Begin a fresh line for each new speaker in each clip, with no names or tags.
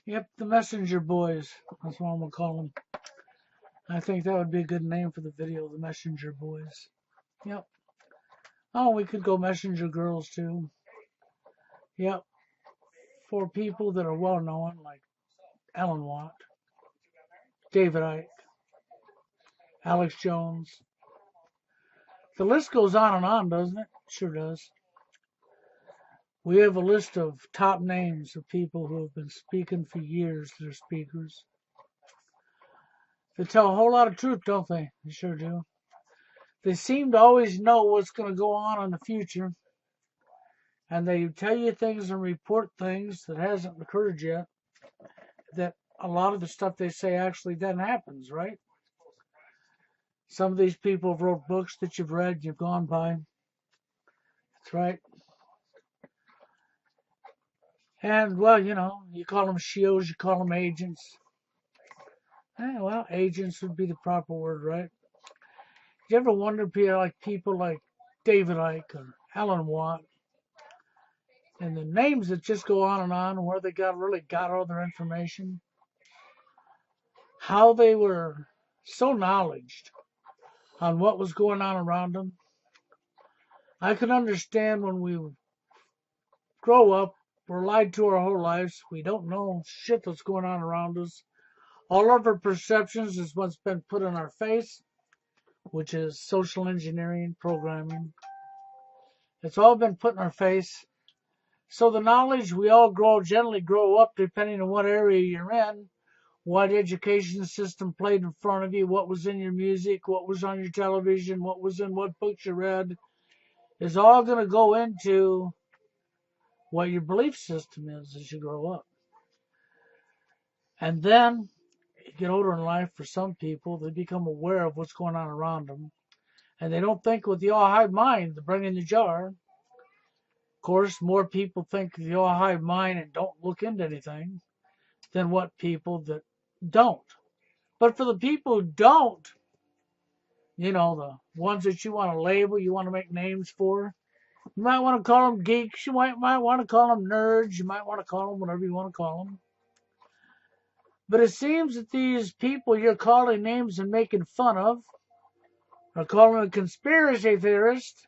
Yep, the Messenger Boys. That's what I'm gonna call them. I think that would be a good name for the video, the Messenger Boys. Yep. Oh, we could go Messenger Girls too. Yep. For people that are well known, like Alan Watt, David Icke, Alex Jones. The list goes on, doesn't it? Sure does. We have a list of top names of people who have been speaking for years that are speakers. They tell a whole lot of truth, don't they? They sure do. They seem to always know what's going to go on in the future. And they tell you things and report things that hasn't occurred yet. That a lot of the stuff they say actually then happens, right? Some of these people have wrote books that you've read, you've gone by. That's right. And, well, you call them shields, you call them agents. Well, agents would be the proper word, right? You ever wonder, people like David Icke or Alan Watt, and the names that just go on and where they really got all their information, how they were so knowledgeable on what was going on around them. I can understand when we grow up, we're lied to our whole lives. We don't know shit that's going on around us. All of our perceptions is what's been put in our face, which is social engineering, programming. It's all been put in our face. So the knowledge we all generally grow up depending on what area you're in, what education system played in front of you, what was in your music, what was on your television, what was in what books you read, is all going to go into what your belief system is as you grow up. And then you get older in life, for some people, they become aware of what's going on around them. And they don't think with the all-high mind to bring in the jar. Of course, more people think the all-high mind and don't look into anything than what people that don't. But for the people who don't, the ones that you want to label, you want to make names for, you might want to call them geeks, you might want to call them nerds, you might want to call them whatever you want to call them. But it seems that these people you're calling names and making fun of, or calling a conspiracy theorist,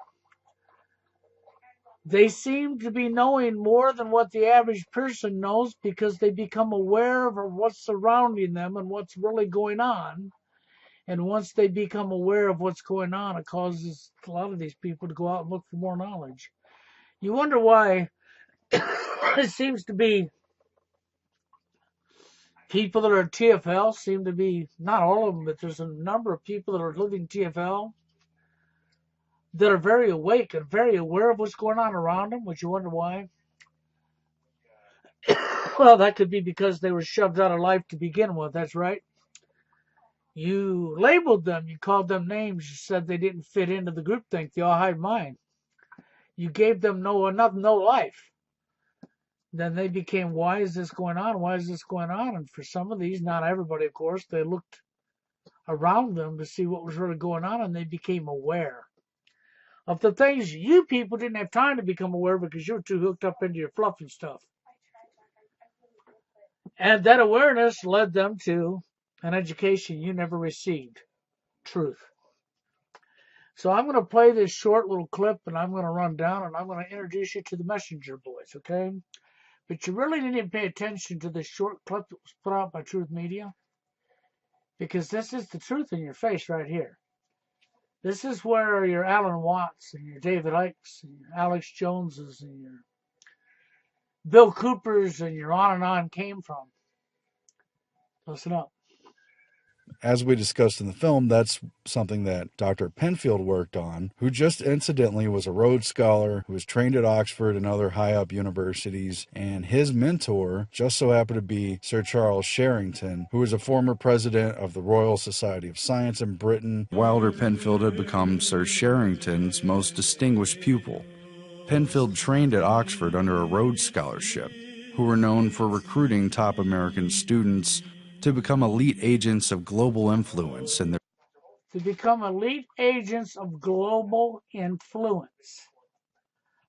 they seem to be knowing more than what the average person knows because they become aware of what's surrounding them and what's really going on. And once they become aware of what's going on, it causes a lot of these people to go out and look for more knowledge. You wonder why it seems to be people that are TFL seem to be, not all of them, but there's a number of people that are living TFL that are very awake and very aware of what's going on around them, which you wonder why. Well, that could be because they were shoved out of life to begin with. That's right. You labeled them. You called them names. You said they didn't fit into the groupthink, the all-high mind. You gave them no life. Then they became, why is this going on? Why is this going on? And for some of these, not everybody, of course, they looked around them to see what was really going on, and they became aware of the things you people didn't have time to become aware because you were too hooked up into your fluff and stuff. And that awareness led them to an education you never received. Truth. So I'm going to play this short little clip, and I'm going to run down, and I'm going to introduce you to the Messenger Boys, okay? But you really need to pay attention to this short clip that was put out by Truth Media, because this is the truth in your face right here. This is where your Alan Watts and your David Ickes and your Alex Joneses and your Bill Coopers and your on came from. Listen up.
As we discussed in the film, that's something that Dr. Penfield worked on, who just incidentally was a Rhodes Scholar, who was trained at Oxford and other high-up universities, and his mentor just so happened to be Sir Charles Sherrington, who was a former president of the Royal Society of Science in Britain. Wilder Penfield had become Sir Sherrington's most distinguished pupil. Penfield trained at Oxford under a Rhodes Scholarship, who were known for recruiting top American students to become elite agents of global influence in their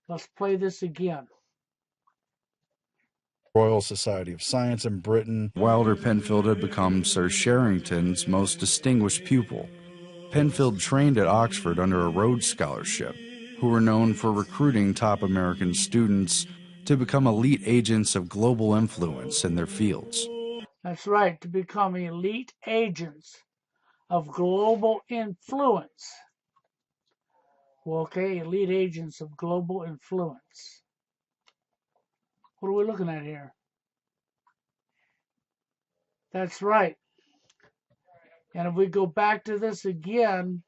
Let's play this again.
Royal Society of Science in Britain. Wilder Penfield had become Sir Sherrington's most distinguished pupil. Penfield trained at Oxford under a Rhodes Scholarship, who were known for recruiting top American students to become elite agents of global influence in their fields.
That's right, to become elite agents of global influence. Okay, elite agents of global influence. What are we looking at here? That's right. And if we go back to this again,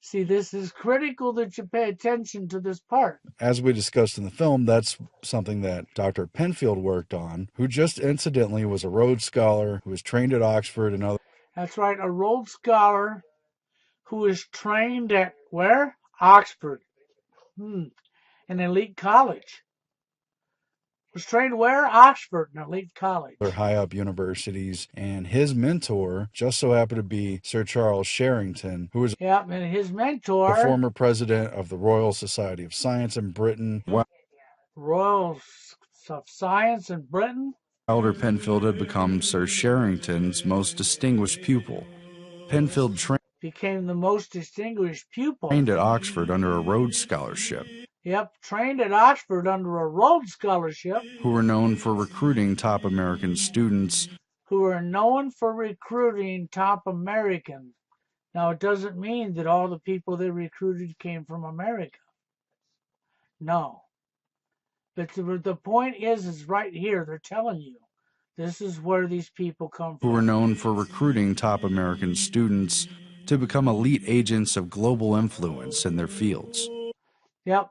see, this is critical that you pay attention to this part.
As we discussed in the film, that's something that Dr. Penfield worked on, who just incidentally was a Rhodes Scholar, who was trained at Oxford and other.
That's right, a Rhodes Scholar who was trained at where? Oxford. An elite college. Was trained where? Oxford, an elite college.
Other high up universities, and his mentor just so happened to be Sir Charles Sherrington, who was
and his mentor,
the former president of the Royal Society of Science in Britain.
Royal of Science in Britain.
Wilder Penfield had become Sir Sherrington's most distinguished pupil. Penfield
became the most distinguished pupil.
Trained at Oxford under a Rhodes Scholarship.
Yep, trained at Oxford under a Rhodes Scholarship.
Who were known for recruiting top American students.
Who are known for recruiting top Americans. Now, it doesn't mean that all the people they recruited came from America. No. But the point is right here. They're telling you. This is where these people come from.
Who were known for recruiting top American students to become elite agents of global influence in their fields.
Yep.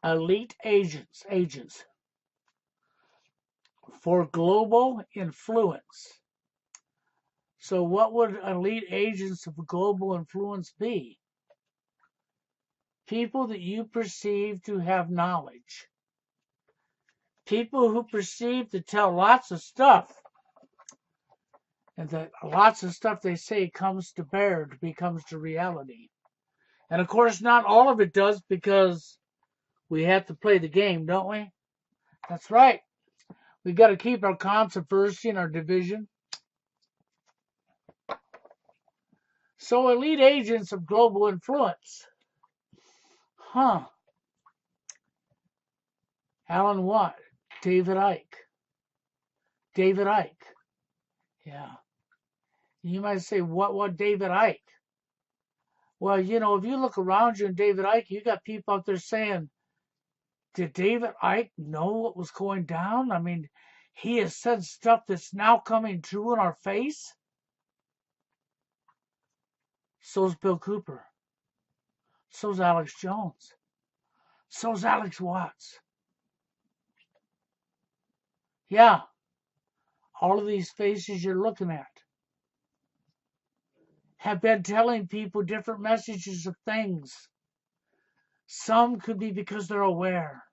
Elite agents for global influence. So what would elite agents of global influence be? People that you perceive to have knowledge. People who perceive to tell lots of stuff. And that lots of stuff they say comes to bear, becomes to reality. And of course, not all of it does, because we have to play the game, don't we? That's right. We got to keep our controversy and our division. So, elite agents of global influence. Alan Watt, Daved Icke. Daved Icke. Yeah. You might say, what Daved Icke? Well, if you look around you and Daved Icke, you got people out there saying, did Daved Icke know what was going down? I mean, he has said stuff that's now coming true in our face. So's Bill Cooper. So's Alex Jones. So's Alex Watts. Yeah. All of these faces you're looking at have been telling people different messages of things. Some could be because they're aware.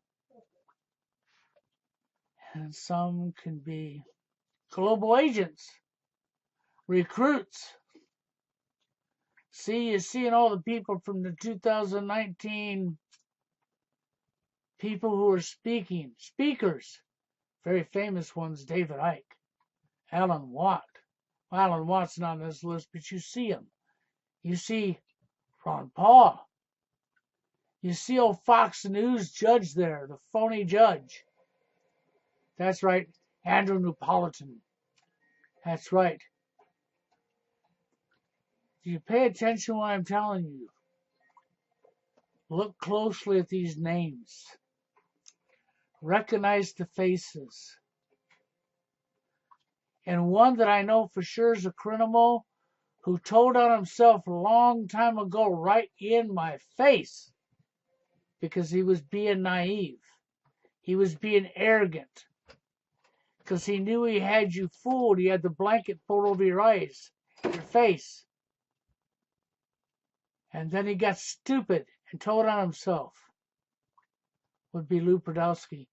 And some can be global agents, recruits. See, you're seeing all the people from the 2019 people who are speakers, very famous ones, Daved Icke, Alan Watt. Well, Alan Watt's not on this list, but you see him. You see Ron Paul. You see old Fox News judge there, the phony judge. That's right, Andrew Neapolitan. That's right. Do you pay attention to what I'm telling you? Look closely at these names. Recognize the faces. And one that I know for sure is a criminal who told on himself a long time ago right in my face because he was being naive. He was being arrogant because he knew he had you fooled. He had the blanket pulled over your eyes, your face. And then he got stupid and told on himself. Would be Lou Podolsky.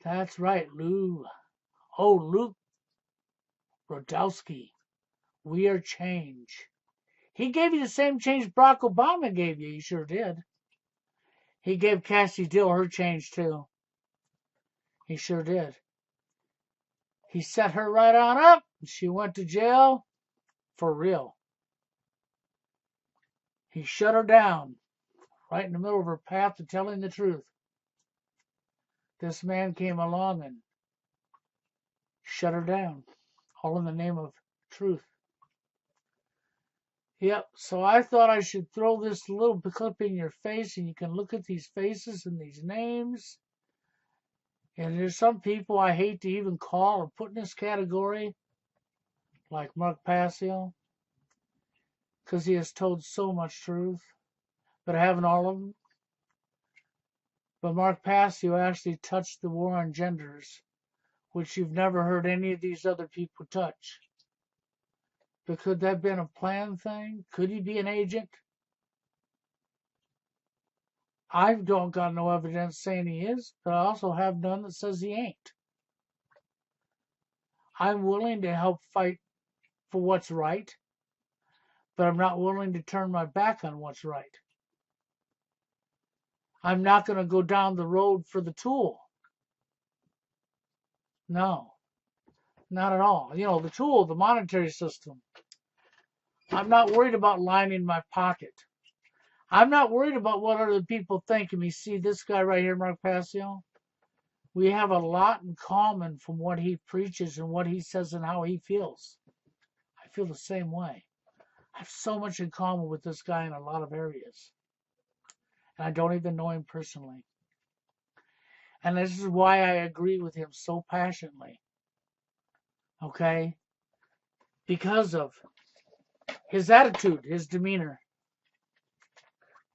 That's right, Lou. Oh, Luke Podolsky. We are change. He gave you the same change Barack Obama gave you. He sure did. He gave Cassie Dill her change too. He sure did. He set her right on up. She went to jail for real. He shut her down right in the middle of her path to telling the truth. This man came along and shut her down, all in the name of truth. Yep, so I thought I should throw this little clip in your face, and you can look at these faces and these names. And there's some people I hate to even call or put in this category, like Mark Passio, because he has told so much truth, but I haven't all of them. But Mark Passio actually touched the war on genders, which you've never heard any of these other people touch. But could that have been a planned thing? Could he be an agent? I don't got no evidence saying he is, but I also have none that says he ain't. I'm willing to help fight for what's right, but I'm not willing to turn my back on what's right. I'm not going to go down the road for the tool. No, not at all. You know, the tool, the monetary system. I'm not worried about lining my pocket. I'm not worried about what other people think of me. See this guy right here, Mark Passio? We have a lot in common from what he preaches and what he says and how he feels. I feel the same way. I have so much in common with this guy in a lot of areas. And I don't even know him personally. And this is why I agree with him so passionately. Okay? Because of his attitude, his demeanor.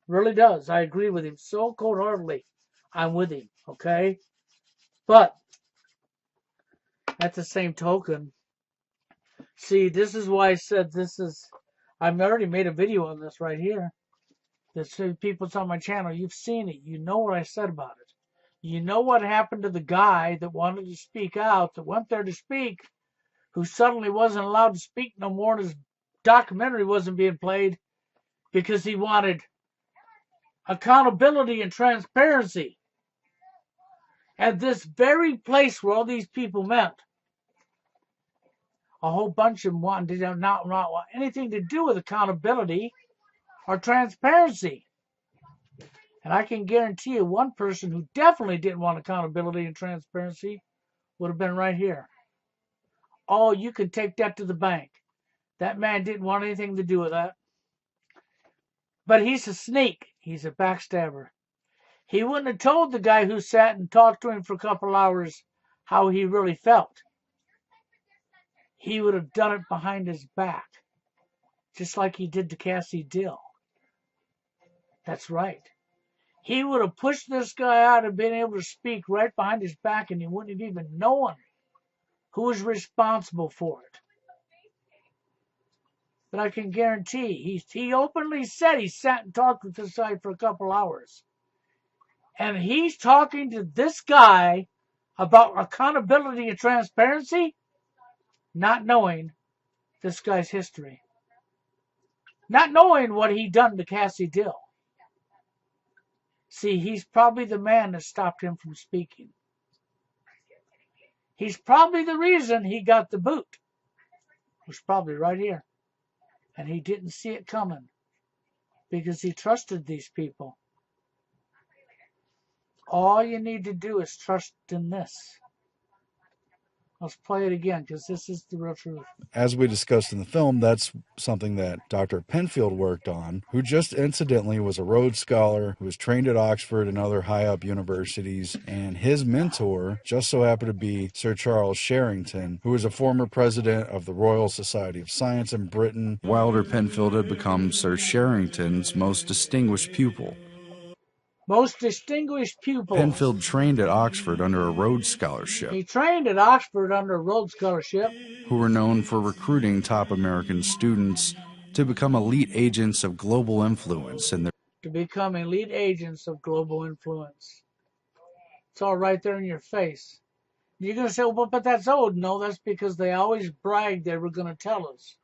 Really does. I agree with him so cold-heartedly. I'm with him. Okay? But at the same token, see, this is why I said this is, I've already made a video on this right here. There's people on my channel. You've seen it. You know what I said about it. You know what happened to the guy that wanted to speak out, that went there to speak, who suddenly wasn't allowed to speak no more, and his documentary wasn't being played because he wanted accountability and transparency. At this very place where all these people met, a whole bunch of them wanted to not want anything to do with accountability or transparency. And I can guarantee you one person who definitely didn't want accountability and transparency would have been right here. Oh, you can take that to the bank. That man didn't want anything to do with that. But he's a sneak. He's a backstabber. He wouldn't have told the guy who sat and talked to him for a couple hours how he really felt. He would have done it behind his back, just like he did to Cassie Dill. That's right. He would have pushed this guy out and been able to speak right behind his back, and he wouldn't have even known who was responsible for it. But I can guarantee, he openly said he sat and talked with this guy for a couple hours. And he's talking to this guy about accountability and transparency, not knowing this guy's history. Not knowing what he done to Cassie Dill. See, he's probably the man that stopped him from speaking. He's probably the reason he got the boot. It was probably right here. And he didn't see it coming because he trusted these people. All you need to do is trust in this. Let's play it again because this is the real truth.
As we discussed in the film, that's something that Dr. Penfield worked on, who just incidentally was a Rhodes Scholar, who was trained at Oxford and other high-up universities, and his mentor just so happened to be Sir Charles Sherrington, who was a former president of the Royal Society of Science in Britain. Wilder Penfield had become Sir Sherrington's most distinguished pupil.
Most distinguished pupil.
Penfield trained at Oxford under a Rhodes Scholarship.
He trained at Oxford under a Rhodes Scholarship.
Who were known for recruiting top American students to become elite agents of global influence in their
It's all right there in your face. You're going to say, well, but that's old. No, that's because they always bragged they were going to tell us.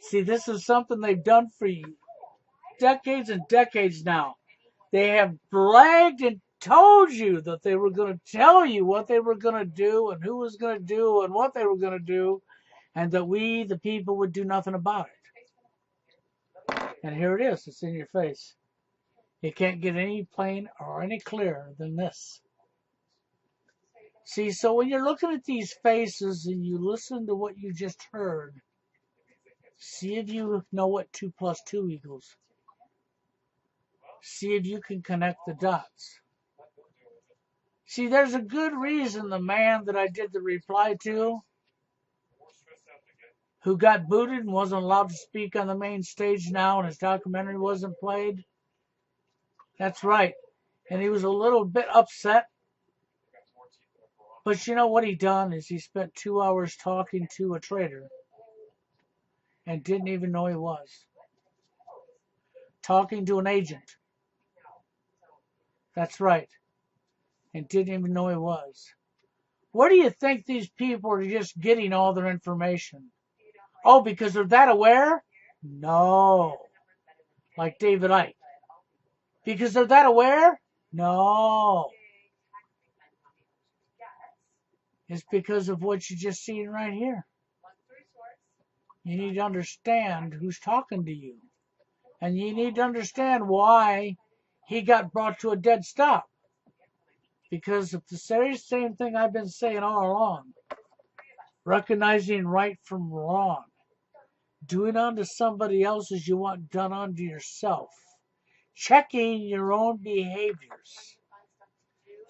See, this is something they've done for decades and decades now. They have bragged and told you that they were going to tell you what they were going to do and who was going to do and what they were going to do, and that we, the people, would do nothing about it. And here it is. It's in your face. It can't get any plain or any clearer than this. See, so when you're looking at these faces and you listen to what you just heard, see if you know what 2 plus 2 equals. See if you can connect the dots. See, there's a good reason the man that I did the reply to, who got booted and wasn't allowed to speak on the main stage now and his documentary wasn't played. That's right. And he was a little bit upset. But you know what he done is he spent 2 hours talking to a traitor and didn't even know he was. Talking to an agent. That's right. And didn't even know he was. Where do you think these people are just getting all their information? Oh, because they're that aware? No. Like Daved Icke. Because they're that aware? No. It's because of what you just seen right here. You need to understand who's talking to you. And you need to understand why he got brought to a dead stop. Because of the very same thing I've been saying all along. Recognizing right from wrong. Doing unto somebody else as you want done unto yourself. Checking your own behaviors.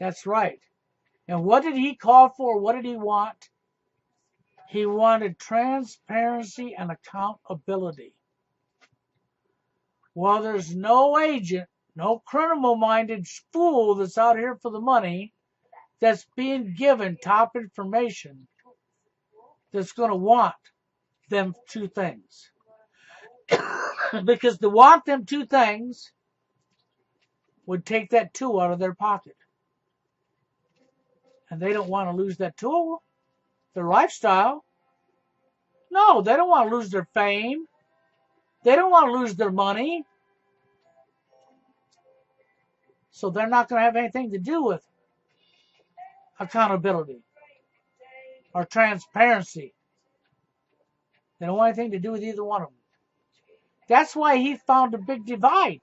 That's right. And what did he call for? What did he want? He wanted transparency and accountability. Well, there's no agent, no criminal-minded fool that's out here for the money that's being given top information that's going to want them 2 things. Because to want them 2 things would take that tool out of their pocket. And they don't want to lose that tool, their lifestyle. No, they don't want to lose their fame. They don't want to lose their money. So they're not going to have anything to do with accountability or transparency. They don't want anything to do with either one of them. That's why he found a big divide.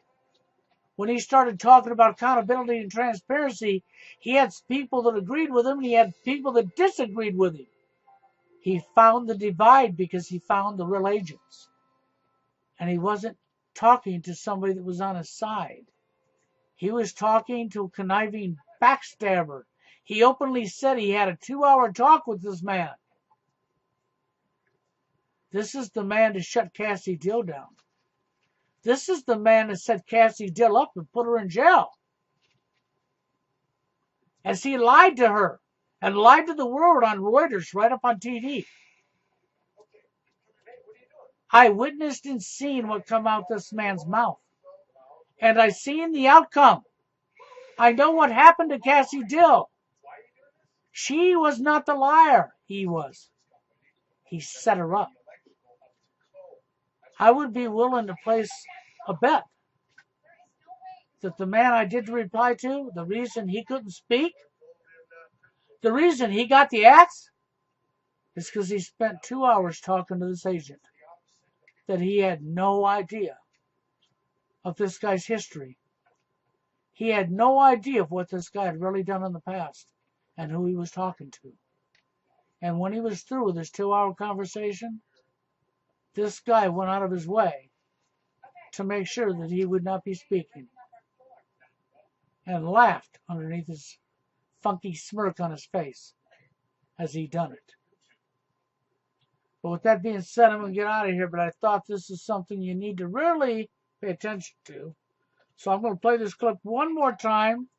When he started talking about accountability and transparency, he had people that agreed with him and he had people that disagreed with him. He found the divide because he found the real agents. And he wasn't talking to somebody that was on his side. He was talking to a conniving backstabber. He openly said he had a 2-hour talk with this man. This is the man to shut Cassie Dill down. This is the man that set Cassie Dill up and put her in jail. As he lied to her and lied to the world on Reuters right up on TV. I witnessed and seen what come out this man's mouth. And I seen the outcome. I know what happened to Cassie Dill. She was not the liar. He was. He set her up. I would be willing to place a bet that the man I did reply to, the reason he couldn't speak, the reason he got the axe, is because he spent 2 hours talking to this agent that he had no idea of this guy's history. He had no idea of what this guy had really done in the past and who he was talking to. And when he was through with his 2-hour conversation, this guy went out of his way to make sure that he would not be speaking and laughed underneath his funky smirk on his face as he done it. But with that being said, I'm going to get out of here, but I thought this is something you need to really pay attention to. So I'm going to play this clip one more time.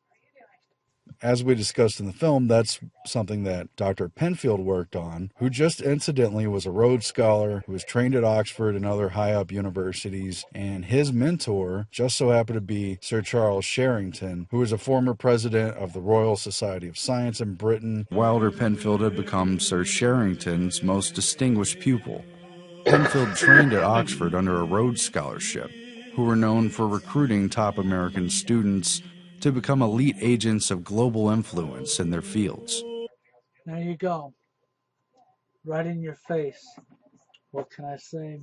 As we discussed in the film, that's something that Dr. Penfield worked on, who just incidentally was a Rhodes Scholar, who was trained at Oxford and other high-up universities, and his mentor just so happened to be Sir Charles Sherrington, who was a former president of the Royal Society of Science in Britain. Wilder Penfield had become Sir Sherrington's most distinguished pupil. Penfield trained at Oxford under a Rhodes Scholarship, who were known for recruiting top American students to become elite agents of global influence in their fields.
There you go. Right in your face. What can I say?